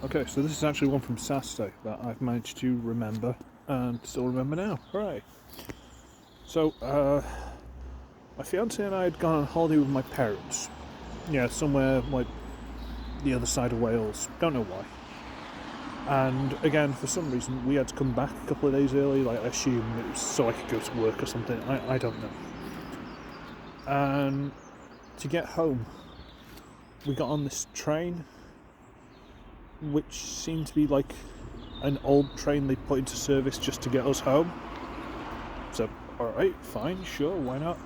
Okay, so this is actually one from Saturday that I've managed to remember and still remember now. Hooray! So, my fiance and I had gone on holiday with my parents. Yeah, somewhere like the other side of Wales. Don't know why. And again, for some reason, we had to come back a couple of days early. Like, I assume it was so I could go to work or something. I don't know. And to get home, we got on this train, which seemed to be like an old train they put into service just to get us home. So, alright, fine, sure, why not?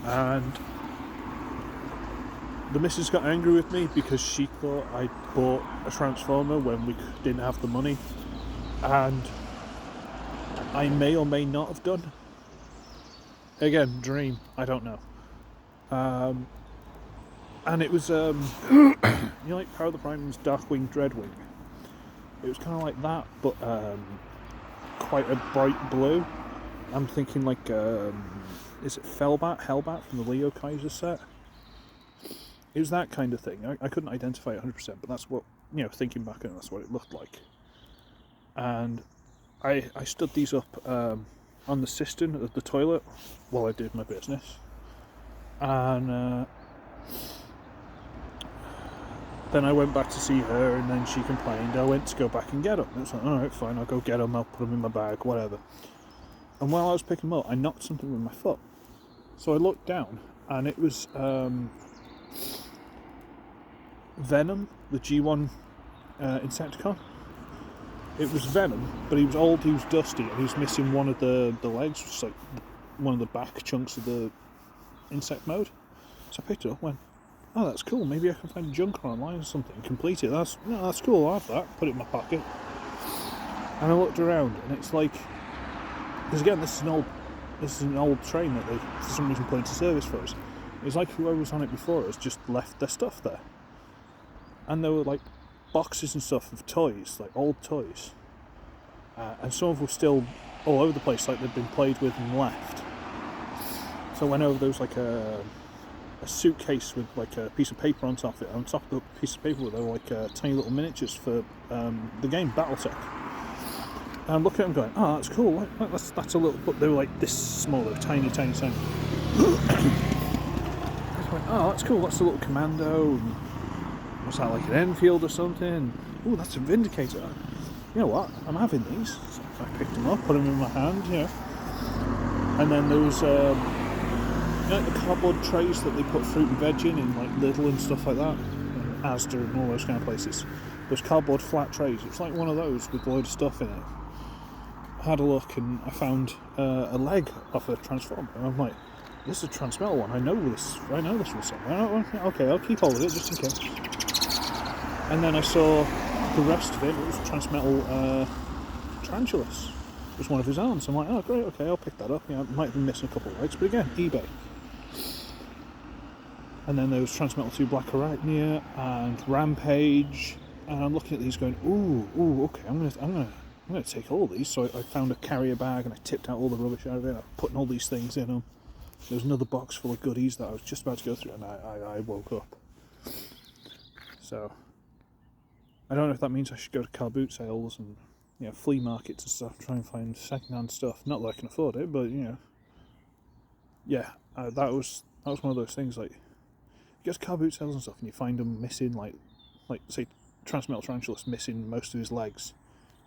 And the missus got angry with me because she thought I bought a transformer when we didn't have the money. And I may or may not have done. Again, dream, I don't know. And it was, you know, like Power of the Prime's Darkwing Dreadwing. It was kind of like that, but quite a bright blue. I'm thinking like, is it Hellbat from the Leo Kaiser set? It was that kind of thing. I couldn't identify it 100%, but that's what, you know, thinking back on it, that's what it looked like. And I stood these up on the cistern of the toilet while I did my business. And then I went back to see her, and then she complained. I went to go back and get them. It's like, alright, fine, I'll go get them, I'll put them in my bag, whatever. And while I was picking them up, I knocked something with my foot. So I looked down, and it was Venom, the G1 Insecticon. It was Venom, but he was old, he was dusty, and he was missing one of the legs, just like one of the back chunks of the insect mode. So I picked it up, went, oh, that's cool, maybe I can find a junker online or something, complete it, that's cool, I'll have that, put it in my pocket. And I looked around, and it's like, because again, this is an old train that they, for some reason, put into service for us. It was like whoever was on it before us just left their stuff there. And there were like boxes and stuff of toys, like old toys. And some of them were still all over the place, like they'd been played with and left. So I went over, there was like a suitcase with like a piece of paper on top of it. On top of the piece of paper, there were like tiny little miniatures for the game Battletech. And I'm looking at them going, oh, that's cool. That's a little, but they were like this small, they were tiny. I was like, oh, that's cool. That's a little Commando. And what's that, like an Enfield or something? Oh, that's a Vindicator. You know what? I'm having these. So I picked them up, put them in my hand, you know. And then there was, you know, the cardboard trays that they put fruit and veg in like Lidl and stuff like that, and Asda and all those kind of places. Those cardboard flat trays. It's like one of those with a load of stuff in it. I had a look and I found a leg off a transformer, and I'm like, this is a Transmetal one. I know this one somewhere. Okay, I'll keep hold of it just in case. And then I saw the rest of it. It was Transmetal Tarantulas. It was one of his arms. I'm like, oh great, okay, I'll pick that up. Yeah, I might have been missing a couple of legs, but again, eBay. And then there was Transmetal 2 Black Arachnia and Rampage. And I'm looking at these going, ooh, okay, I'm gonna take all these. So I found a carrier bag and I tipped out all the rubbish out of it. I'm putting all these things in them. There was another box full of goodies that I was just about to go through, and I woke up. So I don't know if that means I should go to car boot sales and, you know, flea markets and stuff, try and find second-hand stuff. Not that I can afford it, but, you know, yeah, that was one of those things. Like, you go to car boot sales and stuff, and you find them missing, like say, Transmetal Tarantulas missing most of his legs.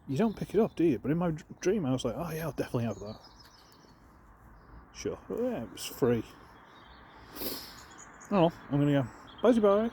You don't pick it up, do you? But in my dream, I was like, oh yeah, I'll definitely have that. Sure. But yeah, it was free. Oh, I'm gonna go. Bye bye.